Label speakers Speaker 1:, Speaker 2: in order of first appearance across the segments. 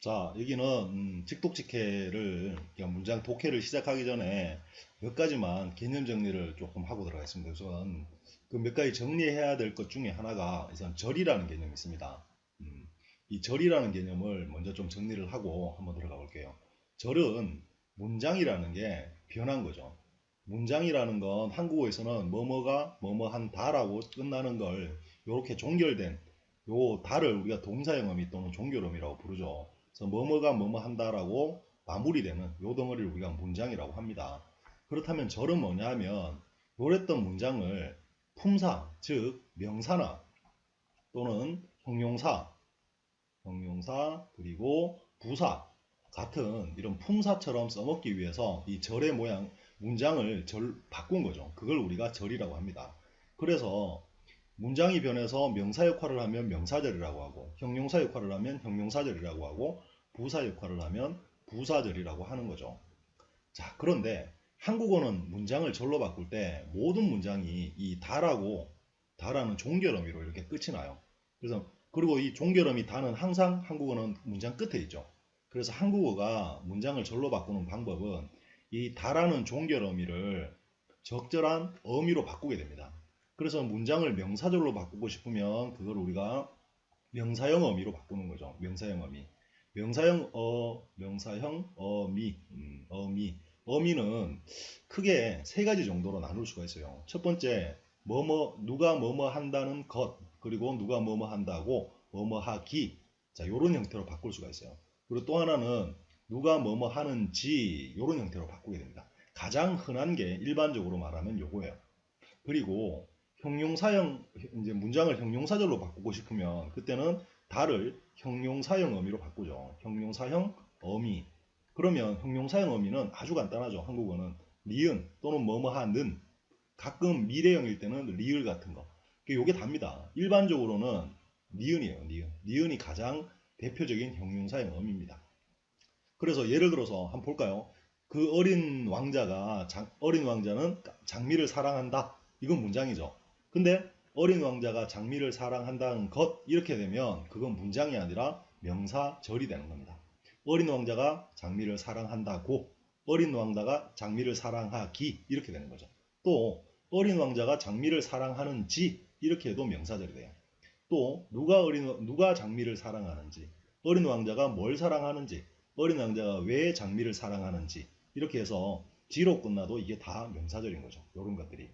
Speaker 1: 자, 여기는 직독직해를 그러니까 문장 독해를 시작하기 전에 몇 가지만 개념 정리를 조금 하고 들어가겠습니다. 우선 그 몇 가지 정리해야 될 것 중에 하나가 우선 절이라는 개념이 있습니다. 이 절이라는 개념을 먼저 좀 정리를 하고 한번 들어가 볼게요. 절은 문장이라는 게 변한 거죠. 문장이라는 건 한국어에서는 뭐뭐가 뭐뭐한다라고 끝나는 걸 이렇게 종결된 요 다를 우리가 동사형어미 또는 종결어미라고 부르죠. 그래서 뭐뭐가 뭐뭐 한다라고 마무리되는 요 덩어리를 우리가 문장이라고 합니다. 그렇다면 절은 뭐냐 하면 요랬던 문장을 품사, 즉 명사나 또는 형용사 그리고 부사 같은 이런 품사처럼 써먹기 위해서 이 절의 모양 문장을 바꾼 거죠. 그걸 우리가 절이라고 합니다. 그래서 문장이 변해서 명사 역할을 하면 명사절이라고 하고 형용사 역할을 하면 형용사절이라고 하고 부사 역할을 하면 부사절이라고 하는 거죠. 자, 그런데 한국어는 문장을 절로 바꿀 때 모든 문장이 이 다라는 종결어미로 이렇게 끝이 나요. 그래서 그리고 이 종결어미 다는 항상 한국어는 문장 끝에 있죠. 그래서 한국어가 문장을 절로 바꾸는 방법은 이 다라는 종결어미를 적절한 어미로 바꾸게 됩니다. 그래서 문장을 명사절로 바꾸고 싶으면 그걸 우리가 명사형 어미로 바꾸는 거죠. 명사형 어미. 명사형 어미. 어미는 크게 세 가지 정도로 나눌 수가 있어요. 첫 번째, 누가 뭐뭐 한다는 것, 그리고 누가 뭐뭐 한다고 뭐뭐 하기. 자, 요런 형태로 바꿀 수가 있어요. 그리고 또 하나는 누가 뭐뭐 하는지 요런 형태로 바꾸게 됩니다. 가장 흔한 게 일반적으로 말하면 요거예요. 그리고 형용사형 이제 문장을 형용사절로 바꾸고 싶으면 그때는 다를 형용사형 어미로 바꾸죠. 형용사형 어미. 그러면 형용사형 어미는 아주 간단하죠. 한국어는 니은 또는 뭐뭐하는 가끔 미래형일 때는 리을 같은 거. 요게 답니다. 일반적으로는 니은이에요. 니은이 가장 대표적인 형용사형 어미입니다. 그래서 예를 들어서 한번 볼까요? 그 어린 왕자는 장미를 사랑한다. 이건 문장이죠. 근데 어린 왕자가 장미를 사랑한다는 것 이렇게 되면 그건 문장이 아니라 명사절이 되는 겁니다. 어린 왕자가 장미를 사랑한다고 어린 왕자가 장미를 사랑하기 이렇게 되는 거죠. 또 어린 왕자가 장미를 사랑하는지 이렇게 해도 명사절이 돼요. 또 누가 장미를 사랑하는지 어린 왕자가 뭘 사랑하는지 어린 왕자가 왜 장미를 사랑하는지 이렇게 해서 지로 끝나도 이게 다 명사절인 거죠. 이런 것들이.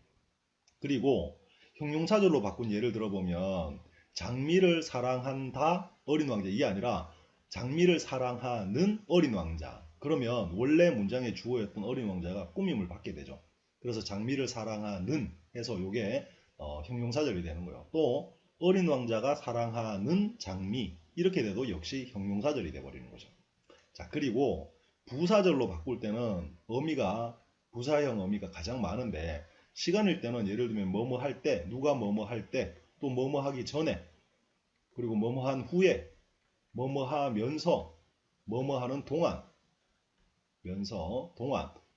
Speaker 1: 그리고 형용사절로 바꾼 예를 들어보면 장미를 사랑한다 어린 왕자 이게 아니라 장미를 사랑하는 어린 왕자. 그러면 원래 문장의 주어였던 어린 왕자가 꾸밈을 받게 되죠. 그래서 장미를 사랑하는 해서 이게 형용사절이 되는 거예요. 또 어린 왕자가 사랑하는 장미 이렇게 돼도 역시 형용사절이 돼버리는 거죠. 자, 그리고 부사절로 바꿀 때는 부사형 어미가 가장 많은데 시간일 때는 예를 들면 뭐뭐 할 때, 누가 뭐뭐 할 때, 또 뭐뭐 하기 전에, 그리고 뭐뭐 한 후에, 뭐뭐 하면서, 뭐뭐 하는 동안,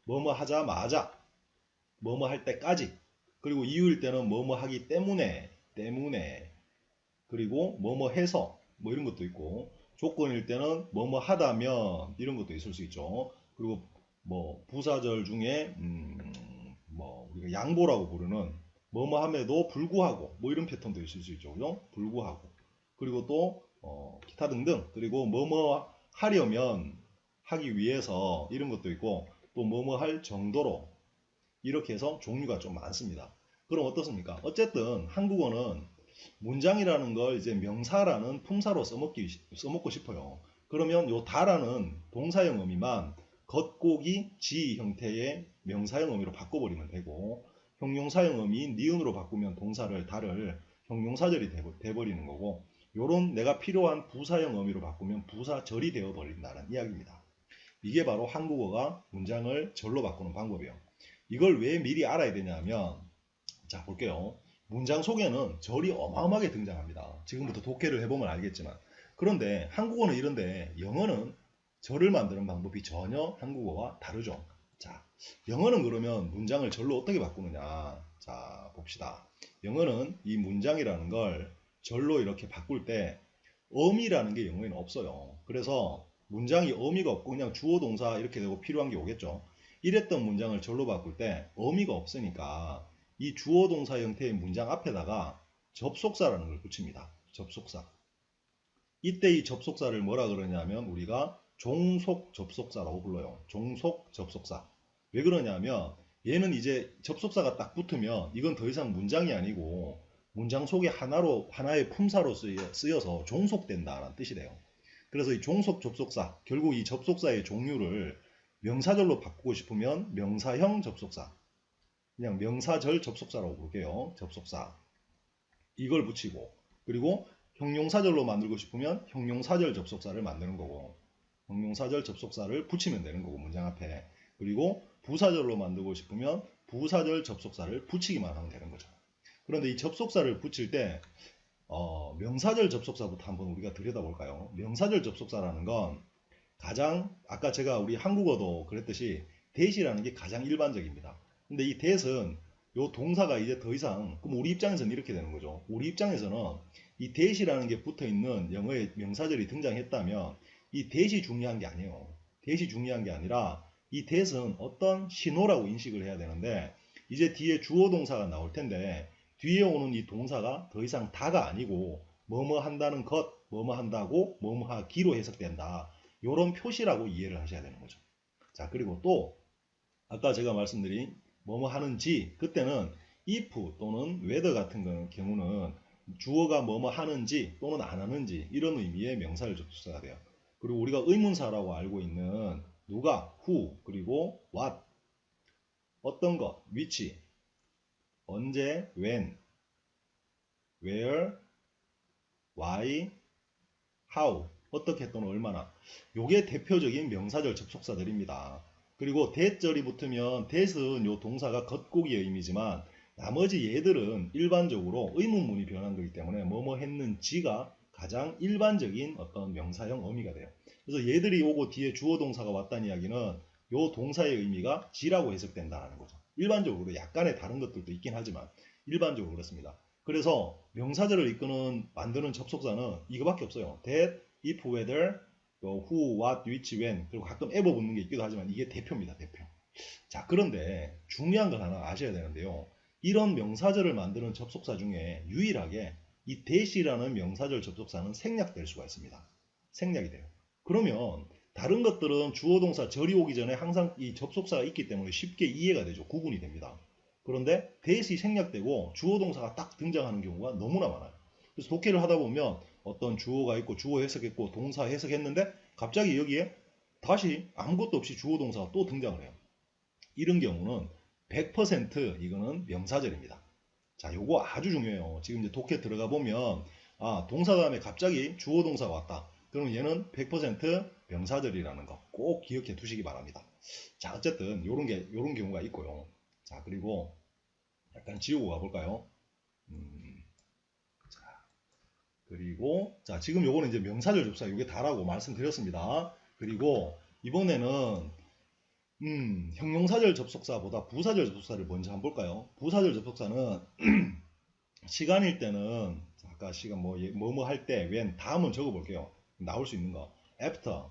Speaker 1: 뭐뭐 하자마자, 뭐뭐 할 때까지, 그리고 이유일 때는 뭐뭐 하기 때문에, 그리고 뭐뭐 해서, 뭐 이런 것도 있고, 조건일 때는 뭐뭐 하다면, 이런 것도 있을 수 있죠. 그리고 뭐 부사절 중에 우리가 양보라고 부르는 뭐뭐 함에도 불구하고 뭐 이런 패턴도 있을 수 있죠. 그죠? 불구하고. 그리고 또 기타 등등. 그리고 뭐뭐 하려면 하기 위해서 이런 것도 있고 또 뭐뭐 할 정도로 이렇게 해서 종류가 좀 많습니다. 그럼 어떻습니까? 어쨌든 한국어는 문장이라는 걸 이제 명사라는 품사로 써먹고 싶어요. 그러면 요 다라는 동사형 어미만 겉고기 지 형태의 명사형 어미로 바꿔버리면 되고 형용사형 어미인 니은으로 바꾸면 동사를 다를 형용사절이 돼버리는 거고 요런 내가 필요한 부사형 어미로 바꾸면 부사절이 되어버린다는 이야기입니다. 이게 바로 한국어가 문장을 절로 바꾸는 방법이에요. 이걸 왜 미리 알아야 되냐면 자 볼게요. 문장 속에는 절이 어마어마하게 등장합니다. 지금부터 독해를 해보면 알겠지만 그런데 한국어는 이런데 영어는 절을 만드는 방법이 전혀 한국어와 다르죠. 자, 영어는 그러면 문장을 절로 어떻게 바꾸느냐. 자, 봅시다. 영어는 이 문장이라는 걸 절로 이렇게 바꿀 때 어미라는 게 영어에는 없어요. 그래서 문장이 의미가 없고 그냥 주어 동사 이렇게 되고 필요한 게 오겠죠. 이랬던 문장을 절로 바꿀 때 의미가 없으니까 이 주어 동사 형태의 문장 앞에다가 접속사라는 걸 붙입니다. 접속사. 이때 이 접속사를 뭐라 그러냐면 우리가 종속 접속사라고 불러요. 종속 접속사. 왜 그러냐면 얘는 이제 접속사가 딱 붙으면 이건 더 이상 문장이 아니고 문장 속에 하나의 품사로 쓰여서 종속된다는 뜻이 돼요. 그래서 이 종속 접속사, 결국 이 접속사의 종류를 명사절로 바꾸고 싶으면 명사형 접속사, 그냥 명사절 접속사라고 볼게요. 접속사. 이걸 붙이고, 그리고 형용사절로 만들고 싶으면 형용사절 접속사를 만드는 거고, 형용사절 접속사를 붙이면 되는 거고, 문장 앞에. 그리고 부사절로 만들고 싶으면 부사절 접속사를 붙이기만 하면 되는 거죠. 그런데 이 접속사를 붙일 때 명사절 접속사부터 한번 우리가 들여다볼까요? 명사절 접속사라는 건 가장 아까 제가 우리 한국어도 그랬듯이 that이라는 게 가장 일반적입니다. 근데 이 that은 요 동사가 이제 더 이상 그럼 우리 입장에서는 이렇게 되는 거죠. 우리 입장에서는 이 that이라는 게 붙어 있는 영어의 명사절이 등장했다면 이 that이 중요한 게 아니에요. that이 중요한 게 아니라 이 that은 어떤 신호라고 인식을 해야 되는데 이제 뒤에 주어 동사가 나올 텐데 뒤에 오는 이 동사가 더 이상 다가 아니고 뭐뭐 한다는 것, 뭐뭐 한다고 뭐뭐 하기로 해석된다. 이런 표시라고 이해를 하셔야 되는 거죠. 자, 그리고 또 아까 제가 말씀드린 뭐뭐 하는지 그때는 if 또는 whether 같은 경우는 주어가 뭐뭐 하는지 또는 안 하는지 이런 의미의 명사를 접속사가 돼요. 그리고 우리가 의문사라고 알고 있는 누가, who, 그리고 what, 어떤 것, which, 언제, when, where, why, how, 어떻게 또는 얼마나. 요게 대표적인 명사절 접속사들입니다. 그리고 that절이 붙으면 that은 요 동사가 겉고기의 의미지만 나머지 얘들은 일반적으로 의문문이 변한 거기 때문에 뭐뭐 했는지가 가장 일반적인 어떤 명사형 의미가 돼요. 그래서 얘들이 오고 뒤에 주어 동사가 왔다는 이야기는 요 동사의 의미가 지라고 해석된다는 거죠. 일반적으로 약간의 다른 것들도 있긴 하지만 일반적으로 그렇습니다. 그래서 명사절을 이끄는 만드는 접속사는 이거밖에 없어요. that, if, whether, who, what, which, when, 그리고 가끔 ever 붙는 게 있기도 하지만 이게 대표입니다. 대표. 자, 그런데 중요한 걸 하나 아셔야 되는데요. 이런 명사절을 만드는 접속사 중에 유일하게 이 that이라는 명사절 접속사는 생략될 수가 있습니다. 생략이 돼요. 그러면 다른 것들은 주어 동사 절이 오기 전에 항상 이 접속사가 있기 때문에 쉽게 이해가 되죠. 구분이 됩니다. 그런데 that이 생략되고 주어 동사가 딱 등장하는 경우가 너무나 많아요. 그래서 독해를 하다 보면 어떤 주어가 있고 주어 해석했고 동사 해석했는데 갑자기 여기에 다시 아무것도 없이 주어 동사가 또 등장을 해요. 이런 경우는 100% 이거는 명사절입니다. 자, 요거 아주 중요해요. 지금 이제 독해 들어가 보면 동사 다음에 갑자기 주어 동사가 왔다. 그러면 얘는 100% 명사절이라는 거 꼭 기억해 두시기 바랍니다. 자, 어쨌든 요런 경우가 있고요. 자, 그리고 약간 지우고 가볼까요? 자, 그리고 자, 지금 요거는 이제 명사절 접속사 요게 다라고 말씀드렸습니다. 그리고 이번에는 형용사절 접속사보다 부사절 접속사를 먼저 한번 볼까요? 부사절 접속사는 시간일 때는 아까 시간 뭐뭐 할 때 when 다음은 적어 볼게요. 나올 수 있는 거 after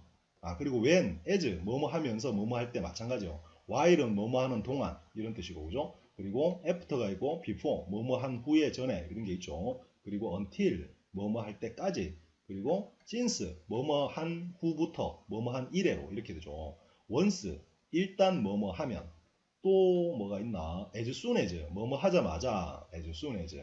Speaker 1: 그리고 when as 뭐뭐 하면서 뭐뭐 할 때 마찬가지요. while은 뭐뭐 하는 동안 이런 뜻이고 그죠? 그리고 after가 있고 before 뭐뭐 한 후에 전에 이런 게 있죠. 그리고 until 뭐뭐 할 때까지 그리고 since 뭐뭐 한 후부터 뭐뭐 한 이래로 이렇게 되죠. once 일단 뭐뭐 하면 또 뭐가 있나 as soon as 뭐뭐 하자마자 as soon as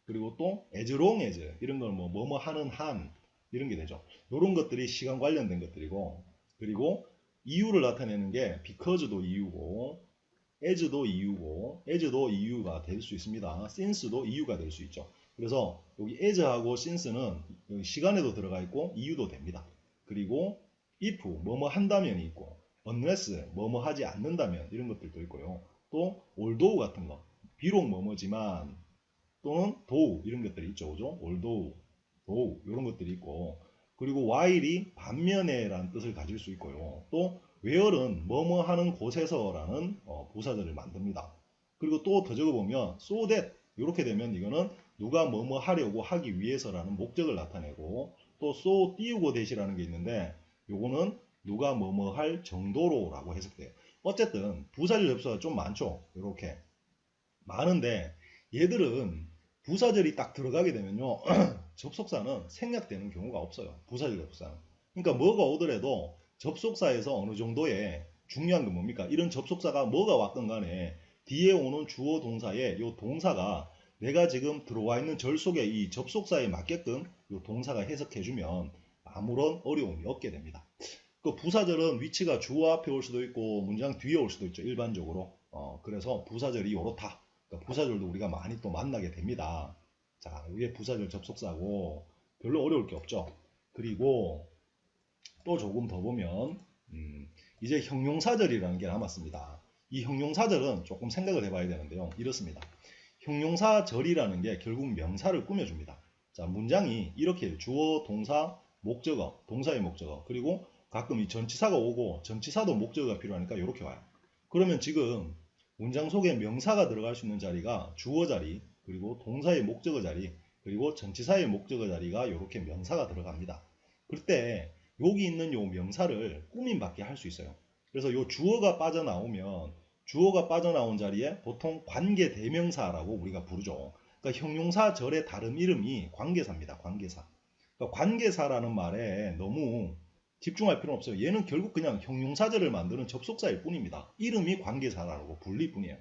Speaker 1: 그리고 또 as long as 이런 걸 뭐뭐 하는 한 이런 게 되죠. 이런 것들이 시간 관련된 것들이고 그리고 이유를 나타내는 게 because도 이유고 as도 이유고 as도 이유가 될 수 있습니다. since도 이유가 될 수 있죠. 그래서 여기 as하고 since는 여기 시간에도 들어가 있고 이유도 됩니다. 그리고 if 뭐뭐 한다면이 있고 unless 뭐뭐 하지 않는다면 이런 것들도 있고요. 또 although 같은 거 비록 뭐뭐지만 또는 though 이런 것들이 있죠. 그죠? although, though 이런 것들이 있고 그리고 while이 반면에 라는 뜻을 가질 수 있고요. 또 where은 뭐뭐 하는 곳에서라는 부사절을 만듭니다. 그리고 또 더 적어보면 so that 이렇게 되면 이거는 누가 뭐뭐 하려고 하기 위해서라는 목적을 나타내고 또 so 띄우고 that이라는 게 있는데 요거는 누가 뭐뭐 할 정도로라고 해석돼요. 어쨌든 부사절 접속사가 좀 많죠. 이렇게 많은데 얘들은 부사절이 딱 들어가게 되면요. 접속사는 생략되는 경우가 없어요. 부사절 접속사는. 그러니까 뭐가 오더라도 접속사에서 어느 정도의 중요한 건 뭡니까? 이런 접속사가 뭐가 왔건 간에 뒤에 오는 주어 동사에 요 동사가 내가 지금 들어와 있는 절 속에 이 접속사에 맞게끔 요 동사가 해석해주면 아무런 어려움이 없게 됩니다. 그 부사절은 위치가 주어 앞에 올 수도 있고 문장 뒤에 올 수도 있죠. 일반적으로. 그래서 부사절이 요렇다. 그러니까 부사절도 우리가 많이 또 만나게 됩니다. 자, 이게 부사절 접속사고 별로 어려울 게 없죠. 그리고 또 조금 더 보면 이제 형용사절이라는 게 남았습니다. 이 형용사절은 조금 생각을 해봐야 되는데요. 이렇습니다. 형용사절이라는 게 결국 명사를 꾸며줍니다. 자, 문장이 이렇게 주어, 동사, 목적어, 동사의 목적어, 그리고 가끔 이 전치사가 오고 전치사도 목적어가 필요하니까 이렇게 와요. 그러면 지금 문장 속에 명사가 들어갈 수 있는 자리가 주어 자리, 그리고 동사의 목적어 자리, 그리고 전치사의 목적어 자리가 이렇게 명사가 들어갑니다. 그때 여기 있는 요 명사를 꾸밈받게 할 수 있어요. 그래서 요 주어가 빠져나오면 주어가 빠져나온 자리에 보통 관계대명사라고 우리가 부르죠. 그러니까 형용사절의 다른 이름이 관계사입니다. 관계사. 그러니까 관계사라는 말에 너무 집중할 필요는 없어요. 얘는 결국 그냥 형용사절을 만드는 접속사일 뿐입니다. 이름이 관계사라고 불릴 뿐이에요.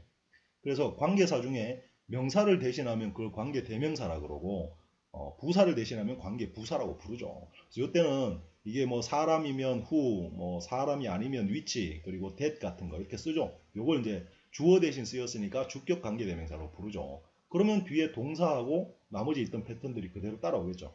Speaker 1: 그래서 관계사 중에 명사를 대신하면 그걸 관계대명사라 그러고 부사를 대신하면 관계부사라고 부르죠. 그래서 이때는 이게 뭐 사람이면 who, 뭐 사람이 아니면 which, 그리고 that 같은 거 이렇게 쓰죠. 요걸 이제 주어 대신 쓰였으니까 주격 관계대명사라고 부르죠. 그러면 뒤에 동사하고 나머지 있던 패턴들이 그대로 따라오겠죠.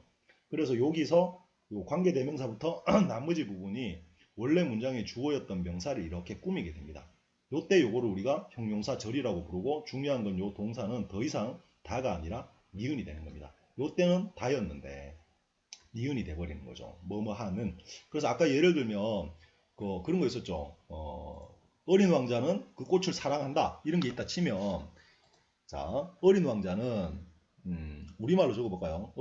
Speaker 1: 그래서 여기서 요 관계대명사부터 나머지 부분이 원래 문장의 주어였던 명사를 이렇게 꾸미게 됩니다. 요때 요거를 우리가 형용사절이라고 부르고 중요한 건 요 동사는 더 이상 다가 아니라 니은이 되는 겁니다. 요때는 다였는데 니은이 돼버리는 거죠. 뭐뭐 하는. 그래서 아까 예를 들면 그런 거 있었죠. 어린 왕자는 그 꽃을 사랑한다. 이런 게 있다 치면 자, 어린 왕자는 우리말로 적어볼까요?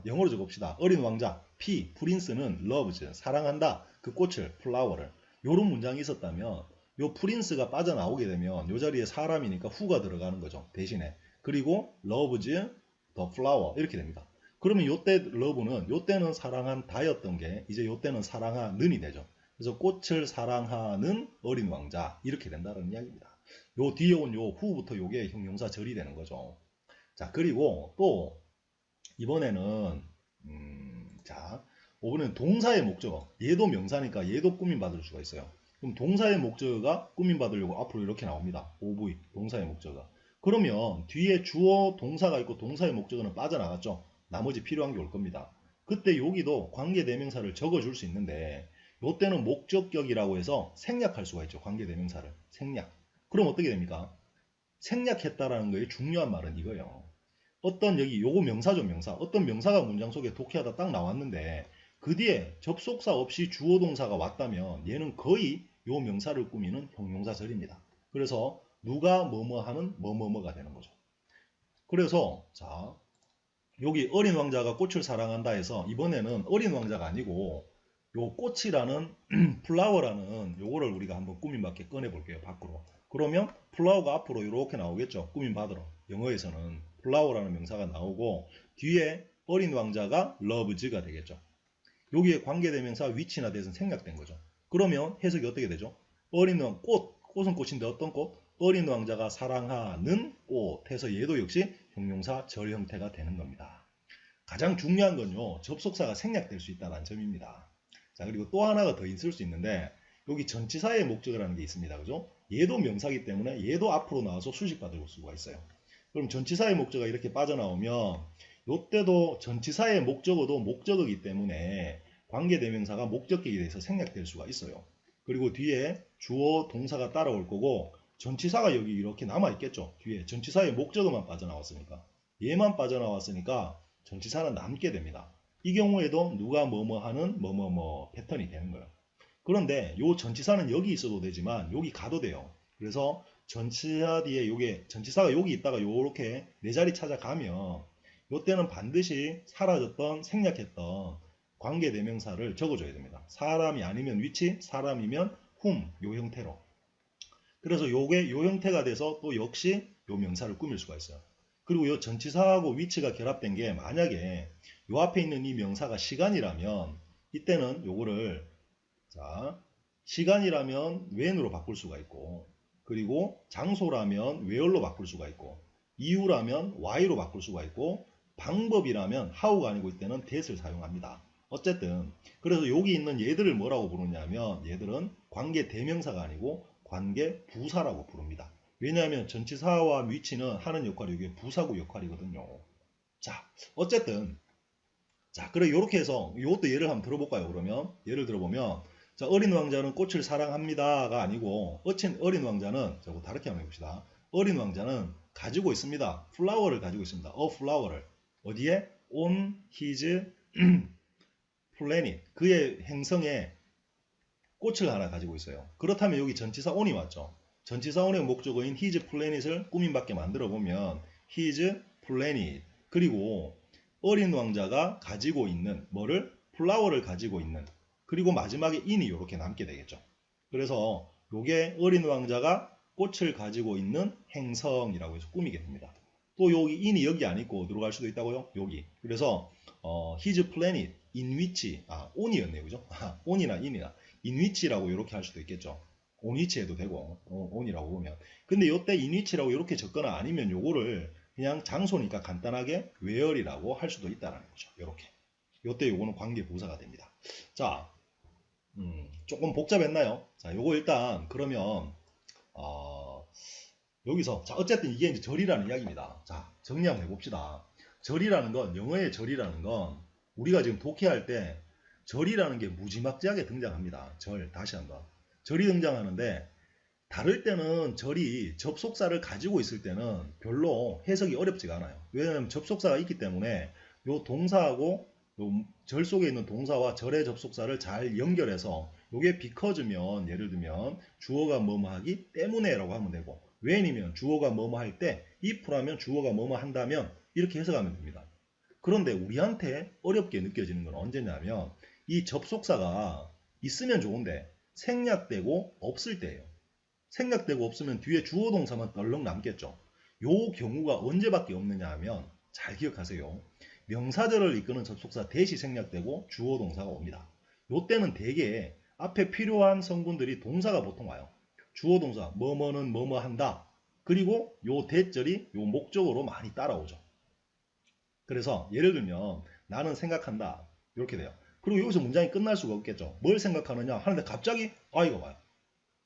Speaker 1: 영어로 적읍시다. 어린 왕자, 프린스는 loves, 사랑한다. 그 꽃을, flower를. 요런 문장이 있었다면 요 프린스가 빠져나오게 되면 요 자리에 사람이니까 who가 들어가는 거죠. 대신에. 그리고 loves the flower 이렇게 됩니다. 그러면 요때 love는 요때는 사랑한다였던 게 이제 요때는 사랑하는이 되죠. 그래서 꽃을 사랑하는 어린 왕자 이렇게 된다는 이야기입니다. 요 뒤에 온 요 who부터 요게 형용사절이 되는 거죠. 자, 그리고 또 이번에는 자, 이번에는 동사의 목적어. 얘도 명사니까 얘도 꾸밈받을 수가 있어요. 그럼 동사의 목적어가 꾸밈받으려고 앞으로 이렇게 나옵니다. OV, 동사의 목적어. 그러면 뒤에 주어 동사가 있고 동사의 목적어는 빠져나갔죠. 나머지 필요한 게 올 겁니다. 그때 여기도 관계대명사를 적어줄 수 있는데 요때는 목적격이라고 해서 생략할 수가 있죠. 관계대명사를. 생략. 그럼 어떻게 됩니까? 생략했다라는 거의 중요한 말은 이거예요. 어떤 여기 요거 명사죠, 명사. 어떤 명사가 문장 속에 독해하다 딱 나왔는데 그 뒤에 접속사 없이 주어 동사가 왔다면 얘는 거의 요 명사를 꾸미는 형용사절입니다. 그래서 누가 뭐뭐 하는 뭐뭐뭐가 되는 거죠. 그래서 자, 여기 어린 왕자가 꽃을 사랑한다 해서 이번에는 어린 왕자가 아니고 요 꽃이라는 플라워라는 요거를 우리가 한번 꾸밈받게 꺼내 볼게요. 밖으로. 그러면 플라워가 앞으로 이렇게 나오겠죠. 꾸밈받으러. 영어에서는 플라워라는 명사가 나오고 뒤에 어린 왕자가 loves가 되겠죠. 여기에 관계대명사 which나 that은 생략된 거죠. 그러면 해석이 어떻게 되죠? 어린 왕 꽃은 꽃인데 어떤 꽃? 어린 왕자가 사랑하는 꽃 해서 얘도 역시 형용사 절 형태가 되는 겁니다. 가장 중요한 건요. 접속사가 생략될 수 있다는 점입니다. 자, 그리고 또 하나가 더 있을 수 있는데 여기 전치사의 목적어라는 게 있습니다. 그죠? 얘도 명사기 때문에 얘도 앞으로 나와서 수식받을 수가 있어요. 그럼 전치사의 목적어가 이렇게 빠져나오면 이때도 전치사의 목적어도 목적어이기 때문에 관계대명사가 목적격에 대해서 생략될 수가 있어요. 그리고 뒤에 주어 동사가 따라올 거고 전치사가 여기 이렇게 남아있겠죠. 뒤에 전치사의 목적어만 빠져나왔으니까 얘만 빠져나왔으니까 전치사는 남게 됩니다. 이 경우에도 누가 뭐뭐 하는 뭐뭐뭐 패턴이 되는 거예요. 그런데 요 전치사는 여기 있어도 되지만 여기 가도 돼요. 그래서 전치사 뒤에 요게 전치사가 여기 있다가 요렇게 내 자리 찾아가면 요때는 반드시 사라졌던 생략했던 관계대명사를 적어줘야 됩니다. 사람이 아니면 which, 사람이면 whom, 요 형태로. 그래서 요게 요 형태가 돼서 또 역시 요 명사를 꾸밀 수가 있어요. 그리고 요 전치사하고 which가 결합된 게 만약에 요 앞에 있는 이 명사가 시간이라면 이때는 요거를 자 시간이라면 when으로 바꿀 수가 있고 그리고 장소라면 where로 바꿀 수가 있고 이유라면 why로 바꿀 수가 있고 방법이라면 how가 아니고 이때는 that을 사용합니다. 어쨌든 그래서 여기 있는 얘들을 뭐라고 부르냐면 얘들은 관계 대명사가 아니고 관계 부사라고 부릅니다. 왜냐하면 전치사와 which는 하는 역할이 이게 부사구 역할이거든요. 자, 어쨌든 자, 그래 요렇게 해서 이것도 예를 한번 들어볼까요? 그러면 예를 들어보면 자, 어린 왕자는 꽃을 사랑합니다가 아니고 어린 왕자는 저거 다르게 한번 해봅시다. 어린 왕자는 가지고 있습니다. 플라워를 가지고 있습니다. a flower를 어디에? on his planet 그의 행성에 꽃을 하나 가지고 있어요. 그렇다면 여기 전치사 on이 맞죠? 전치사 on의 목적어인 his planet을 꾸민밖에 만들어 보면 his planet 그리고 어린 왕자가 가지고 있는 뭐를? 플라워를 가지고 있는 그리고 마지막에 in이 이렇게 남게 되겠죠. 그래서 요게 어린 왕자가 꽃을 가지고 있는 행성이라고 해서 꾸미게 됩니다. 또 여기 in이 여기 안 있고 어디로 갈 수도 있다고요? 여기. 그래서 his planet in which on이었네요. 그죠? on이나 in이나 in which라고 이렇게 할 수도 있겠죠. on which 해도 되고 on이라고 보면. 근데 요때 in which라고 이렇게 적거나 아니면 요거를 그냥 장소니까 간단하게 where이라고 할 수도 있다는 거죠. 요렇게. 요때 요거는 관계 부사가 됩니다. 자, 조금 복잡했나요? 자, 요거 일단 그러면 여기서 자 어쨌든 이게 이제 절이라는 이야기입니다. 자, 정리 한번 해봅시다. 절이라는 건 영어의 절이라는 건 우리가 지금 독해할 때 절이라는 게 무지막지하게 등장합니다. 절 다시 한번 절이 등장하는데 다를 때는 절이 접속사를 가지고 있을 때는 별로 해석이 어렵지가 않아요. 왜냐하면 접속사가 있기 때문에 요 동사하고 요 절 속에 있는 동사와 절의 접속사를 잘 연결해서 요게 because면 예를 들면 주어가 뭐뭐 하기 때문에라고 하면 되고 when이면 주어가 뭐뭐 할 때 if라면 주어가 뭐뭐 한다면 이렇게 해석하면 됩니다. 그런데 우리한테 어렵게 느껴지는 건 언제냐면 이 접속사가 있으면 좋은데 생략되고 없을 때예요. 생략되고 없으면 뒤에 주어 동사만 덜렁 남겠죠. 요 경우가 언제밖에 없느냐 하면 잘 기억하세요. 명사절을 이끄는 접속사 대시 생략되고 주어 동사가 옵니다. 요 때는 대개 앞에 필요한 성분들이 동사가 보통 와요. 주어 동사 뭐뭐는 뭐뭐 한다. 그리고 요 대절이 요 목적으로 많이 따라오죠. 그래서 예를 들면 나는 생각한다. 이렇게 돼요. 그리고 여기서 문장이 끝날 수가 없겠죠. 뭘 생각하느냐 하는데 갑자기 I가 와요.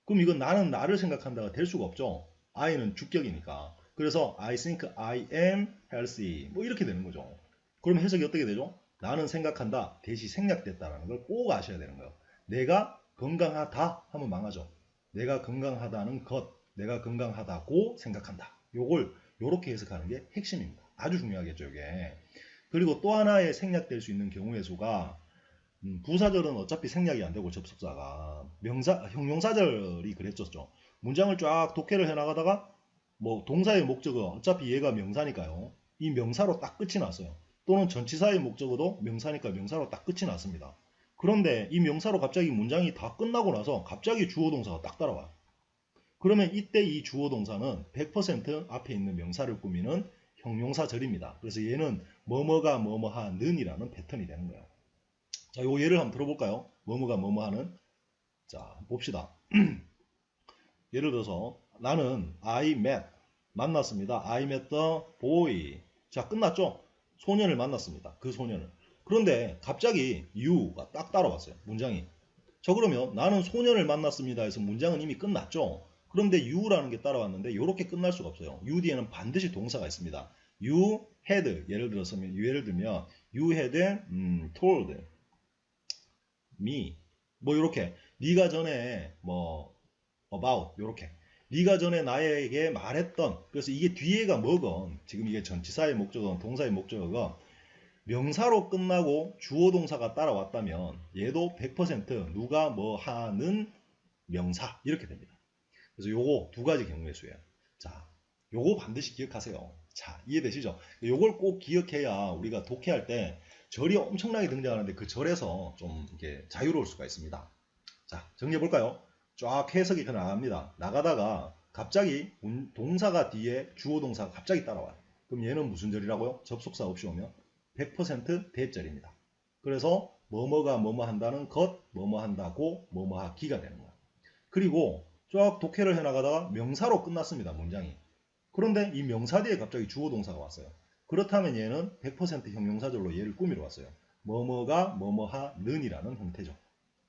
Speaker 1: 그럼 이건 나는 나를 생각한다가 될 수가 없죠. I는 주격이니까. 그래서 I think I am healthy. 뭐 이렇게 되는 거죠. 그럼 해석이 어떻게 되죠? 나는 생각한다. 대시 생략됐다라는 걸 꼭 아셔야 되는 거예요. 내가 건강하다 하면 망하죠. 내가 건강하다는 것, 내가 건강하다고 생각한다. 요걸 요렇게 해석하는 게 핵심입니다. 아주 중요하겠죠, 이게. 그리고 또 하나의 생략될 수 있는 경우의 수가 부사절은 어차피 생략이 안 되고 접속사가 형용사절이 그랬었죠. 문장을 쫙 독해를 해나가다가 뭐 동사의 목적어 어차피 얘가 명사니까요. 이 명사로 딱 끝이 났어요. 또는 전치사의 목적어도 명사니까 명사로 딱 끝이 났습니다. 그런데 이 명사로 갑자기 문장이 다 끝나고 나서 갑자기 주어 동사가 딱 따라와요. 그러면 이때 이 주어 동사는 100% 앞에 있는 명사를 꾸미는 형용사절입니다. 그래서 얘는 뭐뭐가 뭐뭐하는 이라는 패턴이 되는 거예요. 자, 요 예를 한번 들어볼까요? 뭐뭐가 뭐뭐하는. 자, 봅시다. 예를 들어서 나는 만났습니다. I met the boy. 자, 끝났죠? 소년을 만났습니다. 그 소년을. 그런데 갑자기 you가 딱 따라왔어요. 문장이. 자, 그러면 나는 소년을 만났습니다 해서 문장은 이미 끝났죠? 그런데 you라는 게 따라왔는데 이렇게 끝날 수가 없어요. you 뒤에는 반드시 동사가 있습니다. you had 예를 들면 you had told me 뭐 이렇게 네가 전에 뭐 about 요렇게 네가 전에 나에게 말했던 그래서 이게 뒤에가 뭐건 지금 이게 전치사의 목적어건 동사의 목적어건 명사로 끝나고 주어 동사가 따라왔다면 얘도 100% 누가 뭐 하는 명사 이렇게 됩니다. 그래서 요거 두 가지 경우의 수예요. 자, 요거 반드시 기억하세요. 자, 이해되시죠? 요걸 꼭 기억해야 우리가 독해할 때 절이 엄청나게 등장하는데 그 절에서 좀 이렇게 자유로울 수가 있습니다. 자, 정리해 볼까요? 쫙 해석이 나갑니다. 나가다가 갑자기 동사가 뒤에 주어 동사가 갑자기 따라와요. 그럼 얘는 무슨 절이라고요? 접속사 없이 오면 100% 대절입니다. 그래서 뭐뭐가 뭐뭐 한다는 것, 뭐뭐 한다고, 뭐뭐 하기가 되는 거야. 그리고 쫙 독해를 해나가다가 명사로 끝났습니다. 문장이. 그런데 이 명사 뒤에 갑자기 주어 동사가 왔어요. 그렇다면 얘는 100% 형용사절로 얘를 꾸미러 왔어요. 뭐뭐가 뭐뭐하는이라는 형태죠.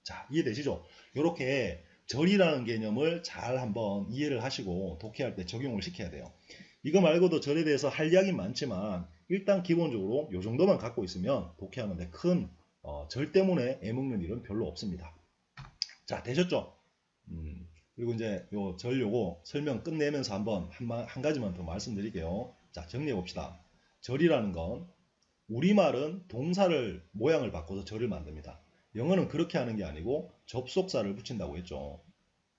Speaker 1: 자, 이해되시죠? 이렇게 절이라는 개념을 잘 한번 이해를 하시고 독해할 때 적용을 시켜야 돼요. 이거 말고도 절에 대해서 할 이야기 많지만 일단 기본적으로 이 정도만 갖고 있으면 독해하는데 큰 절 때문에 애먹는 일은 별로 없습니다. 자, 되셨죠? 그리고 이제 요 절 요거 설명 끝내면서 한번 한 가지만 더 말씀드릴게요. 자, 정리해 봅시다. 절이라는 건 우리말은 동사를 모양을 바꿔서 절을 만듭니다. 영어는 그렇게 하는 게 아니고 접속사를 붙인다고 했죠.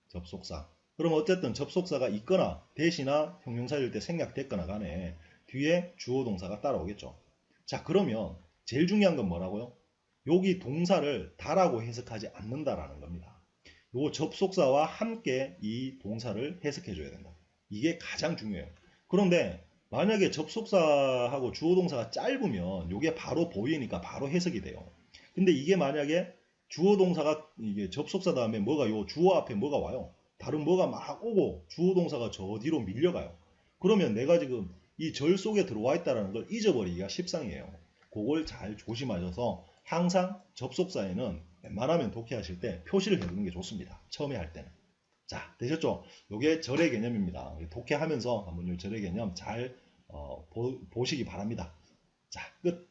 Speaker 1: 접속사. 그럼 어쨌든 접속사가 있거나 대시나 형용사일 때 생략됐거나 간에 뒤에 주어 동사가 따라오겠죠. 자, 그러면 제일 중요한 건 뭐라고요? 여기 동사를 다라고 해석하지 않는다라는 겁니다. 요 접속사와 함께 이 동사를 해석해 줘야 된다. 이게 가장 중요해요. 그런데 만약에 접속사하고 주어 동사가 짧으면 이게 바로 보이니까 바로 해석이 돼요. 근데 이게 만약에 주어 동사가 이게 접속사 다음에 뭐가 요 주어 앞에 뭐가 와요. 다른 뭐가 막 오고 주어 동사가 저 뒤로 밀려가요. 그러면 내가 지금 이 절 속에 들어와 있다는 걸 잊어버리기가 십상이에요. 그걸 잘 조심하셔서 항상 접속사에는 웬만하면 독해하실 때 표시를 해두는 게 좋습니다. 처음에 할 때는. 자, 되셨죠? 이게 절의 개념입니다. 독해하면서 한번 이 절의 개념 잘 보시기 바랍니다. 자, 끝.